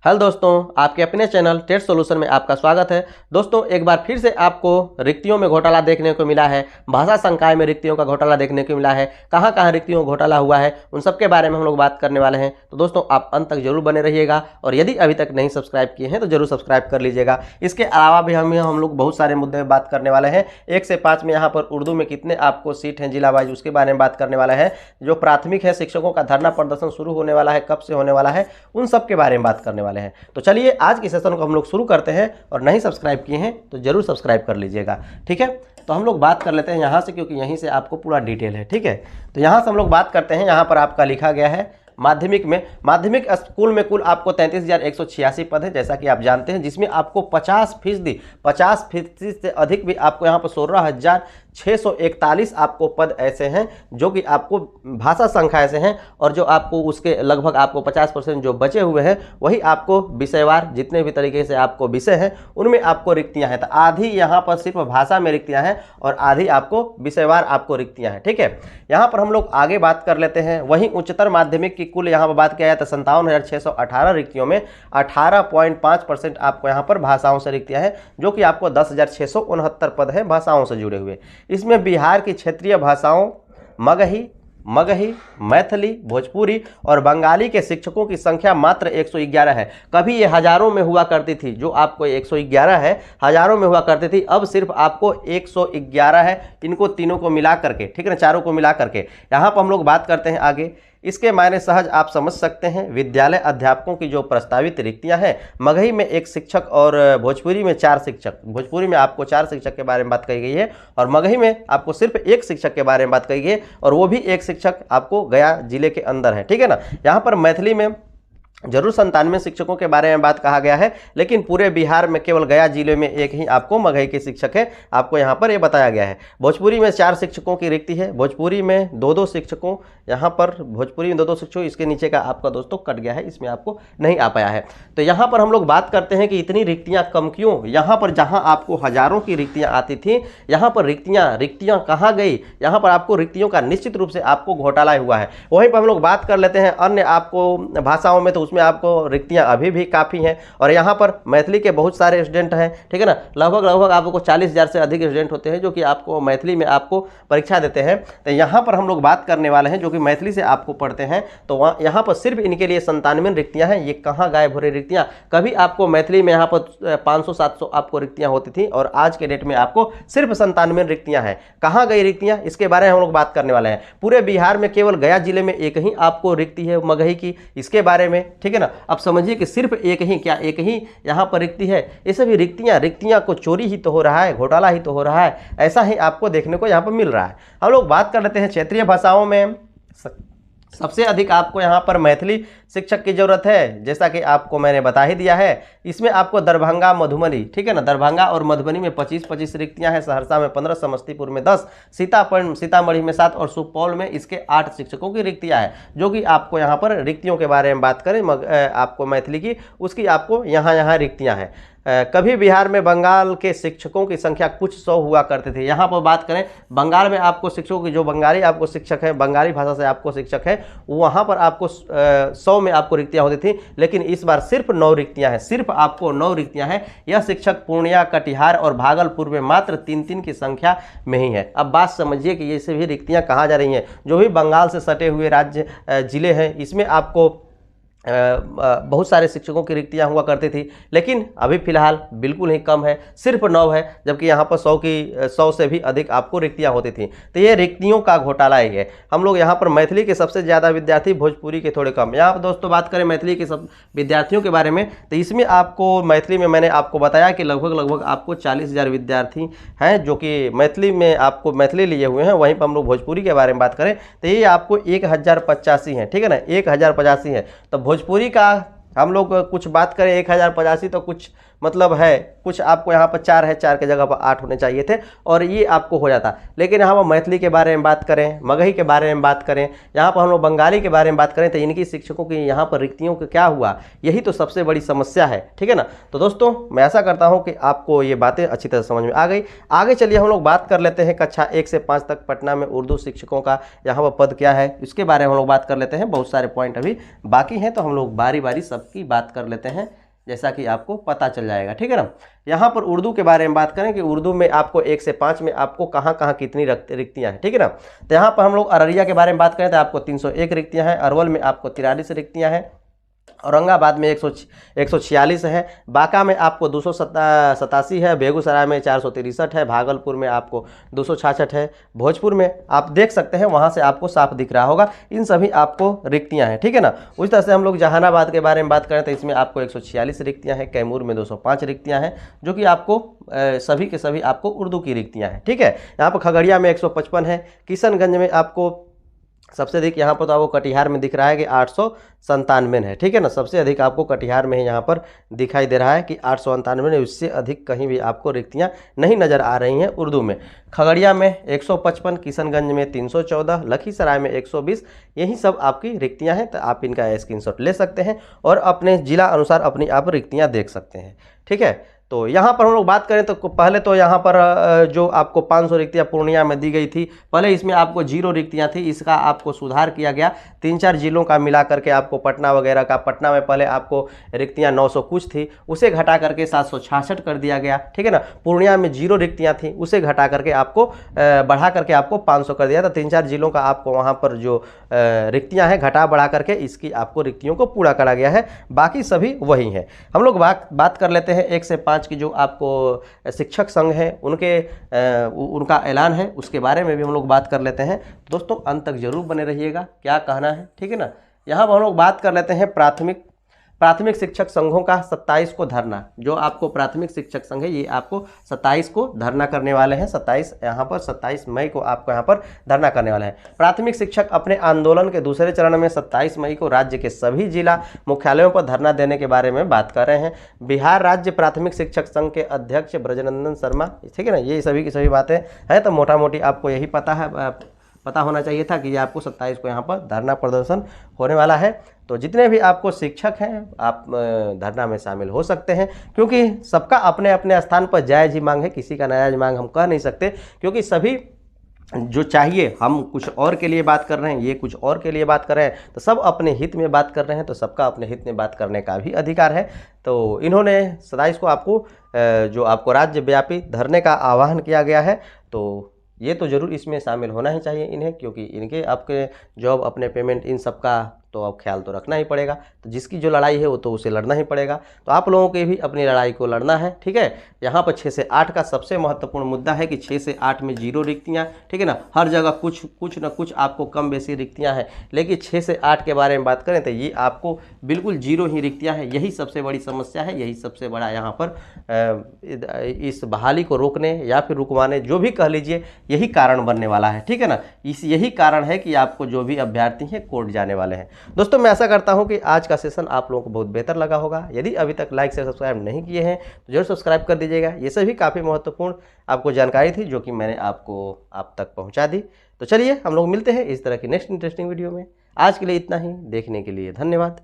Hello दोस्तों, आपके अपने चैनल टेट सॉल्यूशन में आपका स्वागत है। दोस्तों, एक बार फिर से आपको रिक्तियों में घोटाला देखने को मिला है। भाषा संकाय में रिक्तियों का घोटाला देखने को मिला है। कहां कहां रिक्तियों का घोटाला हुआ है, उन सब के बारे में हम लोग बात करने वाले हैं। तो दोस्तों, आप अंत तक जरूर बने रहिएगा और यदि अभी तक नहीं सब्सक्राइब किए हैं तो जरूर सब्सक्राइब कर लीजिएगा। इसके अलावा भी हम लोग बहुत सारे मुद्दे में बात करने वाले हैं। 1 से 5 में यहाँ पर उर्दू में कितने आपको सीट हैं जिला वाइज, उसके बारे में बात करने वाला है। जो प्राथमिक है, शिक्षकों का धरना प्रदर्शन शुरू होने वाला है, कब से होने वाला है, उन सब के बारे में बात करने वाले हैं। तो चलिए आज की सेशन को हम लोग शुरू करते हैं। और नहीं सब्सक्राइब किए हैं तो जरूर सब्सक्राइब कर लीजिएगा, ठीक है। तो हम लोग बात कर लेते हैं यहाँ से, क्योंकि यहीं से आपको पूरा डिटेल है, ठीक है। तो यहाँ से हम लोग बात करते हैं। यहाँ पर आपका लिखा गया है माध्यमिक स्कूल में कुल आपको 33,186 पद है, जैसा कि आप जानते हैं, जिसमें आपको 50% से अधिक भी आपको यहाँ पर 16,641 आपको पद ऐसे हैं जो कि आपको भाषा संख्या ऐसे हैं, और जो आपको उसके लगभग आपको 50% जो बचे हुए हैं वही आपको विषयवार जितने भी तरीके से आपको विषय हैं उनमें आपको रिक्तियां हैं। तो आधी यहाँ पर सिर्फ भाषा में रिक्तियां हैं और आधी आपको विषयवार आपको रिक्तियां हैं, ठीक है। यहाँ पर हम लोग आगे बात कर लेते हैं। वहीं उच्चतर माध्यमिक की कुल यहाँ पर बात किया जाए तो 57,618 रिक्तियों में 18.5% आपको यहाँ पर भाषाओं से रिक्तियां हैं, जो कि आपको 10,669 पद हैं भाषाओं से जुड़े हुए। इसमें बिहार की क्षेत्रीय भाषाओं मगही, मैथिली, भोजपुरी और बंगाली के शिक्षकों की संख्या मात्र 111 है। कभी ये हजारों में हुआ करती थी, जो आपको 111 है हजारों में हुआ करती थी, अब सिर्फ आपको 111 है। इनको तीनों को मिला करके, ठीक है ना, चारों को मिला करके। यहाँ पर हम लोग बात करते हैं आगे। इसके मायने सहज आप समझ सकते हैं। विद्यालय अध्यापकों की जो प्रस्तावित रिक्तियां हैं, मगही में 1 शिक्षक और भोजपुरी में 4 शिक्षक, भोजपुरी में आपको 4 शिक्षक के बारे में बात कही गई है, और मगही में आपको सिर्फ 1 शिक्षक के बारे में बात कही गई है, और वो भी 1 शिक्षक आपको गया जिले के अंदर है, ठीक है ना। यहाँ पर मैथिली में जरूर 97 शिक्षकों के बारे में बात कहा गया है, लेकिन पूरे बिहार में केवल गया जिले में 1 ही आपको मगही के शिक्षक है, आपको यहाँ पर ये बताया गया है। भोजपुरी में 4 शिक्षकों की रिक्ति है, भोजपुरी में 2-2 शिक्षकों, यहाँ पर भोजपुरी में 2-2 शिक्षकों। इसके नीचे का आपका दोस्तों कट गया है, इसमें आपको नहीं आ पाया है। तो यहाँ पर हम लोग बात करते हैं कि इतनी रिक्तियाँ कम क्यों। यहाँ पर जहाँ आपको हजारों की रिक्तियाँ आती थी, यहाँ पर रिक्तियाँ कहाँ गई। यहाँ पर आपको रिक्तियों का निश्चित रूप से आपको घोटाला हुआ है। वहीं पर हम लोग बात कर लेते हैं अन्य आपको भाषाओं में, तो उसमें आपको रिक्तियां अभी भी काफ़ी हैं। और यहाँ पर मैथिली के बहुत सारे स्टूडेंट हैं, ठीक है ना। लगभग आपको 40,000 से अधिक स्टूडेंट होते हैं जो कि आपको मैथिली में आपको परीक्षा देते हैं। तो यहाँ पर हम लोग बात करने वाले हैं जो कि मैथिली से आपको पढ़ते हैं। तो यहाँ पर सिर्फ इनके लिए 97 रिक्तियाँ हैं। ये कहाँ गायब हो रही रिक्तियाँ। कभी आपको मैथिली में यहाँ पर 500-700 आपको रिक्तियाँ होती थी, और आज के डेट में आपको सिर्फ 97 रिक्तियाँ हैं। कहाँ गई रिक्तियाँ, इसके बारे में हम लोग बात करने वाले हैं। पूरे बिहार में केवल गया जिले में 1 ही आपको रिक्ति है मगही की, इसके बारे में, ठीक है ना। अब समझिए कि सिर्फ 1 ही यहाँ पर रिक्ति है। ये सभी रिक्तियां को चोरी ही तो हो रहा है, घोटाला ही तो हो रहा है, ऐसा ही आपको देखने को यहाँ पर मिल रहा है। हम लोग बात कर लेते हैं क्षेत्रीय भाषाओं में। सबसे अधिक आपको यहाँ पर मैथिली शिक्षक की जरूरत है, जैसा कि आपको मैंने बता ही दिया है। इसमें आपको दरभंगा, मधुबनी, ठीक है ना, दरभंगा और मधुबनी में 25-25 रिक्तियां हैं, सहरसा में 15, समस्तीपुर में 10, सीतामढ़ी में 7 और सुपौल में इसके 8 शिक्षकों की रिक्तियां हैं। जो कि आपको यहाँ पर रिक्तियों के बारे में बात करें आपको मैथिली की, उसकी आपको यहाँ रिक्तियाँ हैं। कभी बिहार में बंगाल के शिक्षकों की संख्या कुछ 100 हुआ करते थे। यहाँ पर बात करें बंगाल में आपको शिक्षकों की, जो बंगाली आपको शिक्षक है, बंगाली भाषा से आपको शिक्षक है, वहाँ पर आपको 100 में आपको रिक्तियाँ होती थी, लेकिन इस बार सिर्फ 9 रिक्तियाँ हैं। सिर्फ आपको 9 रिक्तियाँ हैं। यह शिक्षक पूर्णिया, कटिहार और भागलपुर में मात्र 3-3 की संख्या में ही है। अब बात समझिए कि ये सभी रिक्तियाँ कहाँ जा रही हैं। जो भी बंगाल से सटे हुए राज्य जिले हैं, इसमें आपको बहुत सारे शिक्षकों की रिक्तियां हुआ करती थी, लेकिन अभी फिलहाल बिल्कुल ही कम है, सिर्फ 9 है, जबकि यहाँ पर 100 से भी अधिक आपको रिक्तियां होती थी। तो ये रिक्तियों का घोटाला ही है। हम लोग यहाँ पर मैथिली के सबसे ज़्यादा विद्यार्थी, भोजपुरी के थोड़े कम। यहाँ पर दोस्तों बात करें मैथिली के सब विद्यार्थियों के बारे में, तो इसमें आपको मैथिली में मैंने आपको बताया कि लगभग आपको 40,000 विद्यार्थी हैं जो कि मैथिली में आपको मैथिली लिए हुए हैं। वहीं पर हम लोग भोजपुरी के बारे में बात करें तो ये आपको 1085 हैं, ठीक है ना, 1085 है। तो भोजपुरी का हम लोग कुछ बात करें 1085, तो कुछ मतलब है कुछ आपको यहाँ पर 4 है, 4 के जगह पर 8 होने चाहिए थे और ये आपको हो जाता। लेकिन यहाँ पर मैथिली के बारे में बात करें, मगही के बारे में बात करें, यहाँ पर हम लोग बंगाली के बारे में बात करें तो इनकी शिक्षकों की यहाँ पर रिक्तियों का क्या हुआ, यही तो सबसे बड़ी समस्या है। ठीक है ना। तो दोस्तों मैं ऐसा करता हूँ कि आपको ये बातें अच्छी तरह समझ में आ गई। आगे चलिए हम लोग बात कर लेते हैं कक्षा 1 से 5 तक पटना में उर्दू शिक्षकों का यहाँ पर पद क्या है, इसके बारे में हम लोग बात कर लेते हैं। बहुत सारे पॉइंट अभी बाकी हैं तो हम लोग बारी बारी सबकी बात कर लेते हैं, जैसा कि आपको पता चल जाएगा। ठीक है ना। यहाँ पर उर्दू के बारे में बात करें कि उर्दू में आपको 1 से 5 में आपको कहाँ कहाँ कितनी रिक्तियाँ हैं। ठीक है ना। तो यहाँ पर हम लोग अररिया के बारे में बात करें तो आपको 301 रिक्तियाँ हैं, अरवल में आपको 43 रिक्तियाँ हैं, औरंगाबाद में 146 है, बांका में आपको 287 है, बेगूसराय में 463 है, भागलपुर में आपको 266 है, भोजपुर में आप देख सकते हैं वहाँ से आपको साफ दिख रहा होगा, इन सभी आपको रिक्तियाँ हैं। ठीक है ना। उस तरह से हम लोग जहानाबाद के बारे में बात करें तो इसमें आपको 146 रिक्तियाँ हैं, कैमूर में 205 रिक्तियाँ हैं, जो कि आपको सभी के सभी आपको उर्दू की रिक्तियाँ हैं। ठीक है। यहाँ पर खगड़िया में 155 है, किशनगंज में आपको सबसे अधिक यहाँ पर तो आपको कटिहार में दिख रहा है कि 897 है। ठीक है ना। सबसे अधिक आपको कटिहार में ही यहाँ पर दिखाई दे रहा है कि 897 है, उससे अधिक कहीं भी आपको रिक्तियाँ नहीं नज़र आ रही हैं उर्दू में। खगड़िया में 155, किशनगंज में 314, लखीसराय में 120, यही सब आपकी रिक्तियाँ हैं। तो आप इनका स्क्रीनशॉट ले सकते हैं और अपने जिला अनुसार अपनी आप रिक्तियाँ देख सकते हैं। ठीक है। तो यहाँ पर हम लोग बात करें तो पहले तो यहाँ पर जो आपको 500 रिक्तियाँ पूर्णिया में दी गई थी, पहले इसमें आपको 0 रिक्तियाँ थी, इसका आपको सुधार किया गया। 3-4 जिलों का मिला करके आपको पटना वगैरह का, पटना में पहले आपको रिक्तियाँ 900 कुछ थी, उसे घटा करके 766 कर दिया गया। ठीक है ना। पूर्णिया में 0 रिक्तियाँ थी, उसे घटा करके आपको बढ़ा करके आपको 500 कर दिया था। 3-4 जिलों का आपको वहाँ पर जो रिक्तियाँ हैं घटा बढ़ा करके इसकी आपको रिक्तियों को पूरा करा गया है, बाकी सभी वही हैं। हम लोग बात कर लेते हैं 1 से 5 की जो आपको शिक्षक संघ है उनका ऐलान है, उसके बारे में भी हम लोग बात कर लेते हैं। दोस्तों अंत तक जरूर बने रहिएगा, क्या कहना है। ठीक है ना। यहाँ पर हम लोग बात कर लेते हैं प्राथमिक शिक्षक संघों का 27 को धरना। जो आपको प्राथमिक शिक्षक संघ है ये आपको 27 को धरना करने वाले हैं। 27 मई को आपको यहाँ पर धरना करने वाले हैं। प्राथमिक शिक्षक अपने आंदोलन के दूसरे चरण में 27 मई को राज्य के सभी जिला मुख्यालयों पर धरना देने के बारे में बात कर रहे हैं। बिहार राज्य प्राथमिक शिक्षक संघ के अध्यक्ष ब्रजनंदन शर्मा, ठीक है ना, ये सभी की सभी बातें हैं। तो मोटा मोटी आपको यही पता होना चाहिए था कि ये आपको 27 को यहाँ पर धरना प्रदर्शन होने वाला है। तो जितने भी आपको शिक्षक हैं आप धरना में शामिल हो सकते हैं, क्योंकि सबका अपने अपने स्थान पर जायज़ ही मांग है, किसी का नाजायज़ मांग हम कह नहीं सकते, क्योंकि सभी जो चाहिए, हम कुछ और के लिए बात कर रहे हैं, ये कुछ और के लिए बात कर रहे हैं, तो सब अपने हित में बात कर रहे हैं, तो सबका अपने हित में बात करने का भी अधिकार है। तो इन्होंने 27 को आपको जो आपको राज्यव्यापी धरने का आह्वान किया गया है, तो ये तो ज़रूर इसमें शामिल होना ही चाहिए इन्हें, क्योंकि इनके आपके जॉब, अपने पेमेंट, इन सब का तो अब ख्याल तो रखना ही पड़ेगा। तो जिसकी जो लड़ाई है वो तो उसे लड़ना ही पड़ेगा। तो आप लोगों के भी अपनी लड़ाई को लड़ना है। ठीक है। यहाँ पर 6 से 8 का सबसे महत्वपूर्ण मुद्दा है कि 6 से 8 में 0 रिक्तियाँ। ठीक है ना। हर जगह कुछ न कुछ आपको कम बेसी रिक्तियाँ हैं, लेकिन 6 से 8 के बारे में बात करें तो ये आपको बिल्कुल 0 ही रिक्तियाँ हैं। यही सबसे बड़ी समस्या है, यही सबसे बड़ा यहाँ पर इस बहाली को रोकने या फिर रुकवाने, जो भी कह लीजिए, यही कारण बनने वाला है। ठीक है ना। यही कारण है कि आपको जो भी अभ्यर्थी हैं कोर्ट जाने वाले हैं। दोस्तों मैं आशा करता हूं कि आज का सेशन आप लोगों को बहुत बेहतर लगा होगा। यदि अभी तक लाइक से सब्सक्राइब नहीं किए हैं तो जरूर सब्सक्राइब कर दीजिएगा। ये सभी काफ़ी महत्वपूर्ण आपको जानकारी थी जो कि मैंने आप तक पहुंचा दी। तो चलिए हम लोग मिलते हैं इस तरह की नेक्स्ट इंटरेस्टिंग वीडियो में। आज के लिए इतना ही। देखने के लिए धन्यवाद।